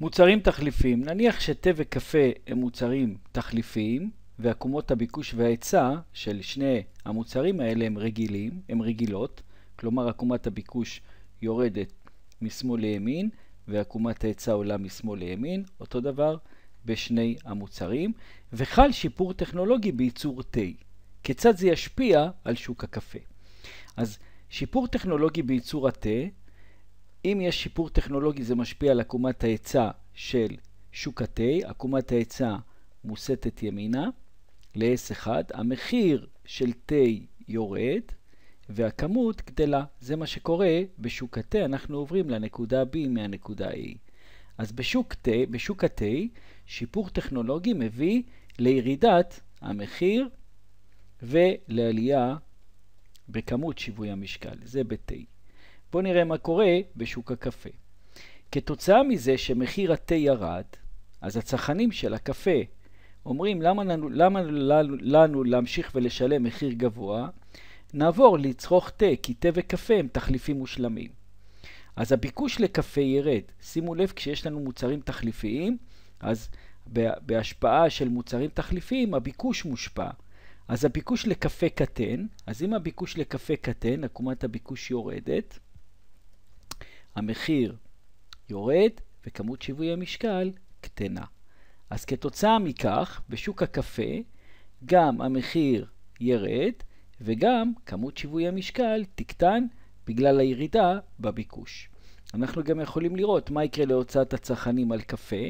מוצרים תחליפיים. נניח שתה וקפה הם מוצרים תחליפיים, ועקומות הביקוש וההיצע של שני המוצרים האלה הם רגילות, כלומר עקומת הביקוש יורדת משמאל לימין, ועקומת ההיצע עולה משמאל לימין, אותו דבר בשני המוצרים, וחל שיפור טכנולוגי בייצור תה. כיצד זה ישפיע על שוק הקפה? אז שיפור טכנולוגי בייצור התה, אם יש שיפור טכנולוגי זה משפיע על עקומת ההיצע של שוק התה, עקומת ההיצע מוסטת ימינה ל-S1, המחיר של תה יורד והכמות גדלה. זה מה שקורה בשוק התה, אנחנו עוברים לנקודה B מהנקודה A. אז בשוק התה, שיפור טכנולוגי מביא לירידת המחיר ולעלייה בכמות שיווי המשקל, זה בתה. בואו נראה מה קורה בשוק הקפה. כתוצאה מזה שמחיר התה ירד, אז הצרכנים של הקפה אומרים למה לנו להמשיך ולשלם מחיר גבוה, נעבור לצרוך תה, כי תה וקפה הם תחליפים מושלמים. אז הביקוש לקפה ירד. שימו לב, כשיש לנו מוצרים תחליפיים, אז בהשפעה של מוצרים תחליפיים הביקוש מושפע. אז הביקוש לקפה קטן, אז אם הביקוש לקפה קטן, עקומת הביקוש יורדת, המחיר יורד וכמות שיווי המשקל קטנה. אז כתוצאה מכך, בשוק הקפה, גם המחיר ירד וגם כמות שיווי המשקל תקטן בגלל הירידה בביקוש. אנחנו גם יכולים לראות מה יקרה להוצאת הצרכנים על קפה.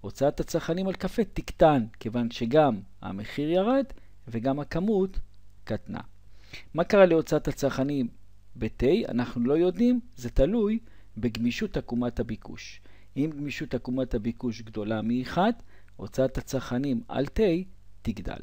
הוצאת הצרכנים על קפה תקטן, כיוון שגם המחיר ירד וגם הכמות קטנה. מה קרה להוצאת הצרכנים בתה? אנחנו לא יודעים, זה תלוי בגמישות עקומת הביקוש. אם גמישות עקומת הביקוש גדולה מ-1, הוצאת הצרכנים על תה תגדל.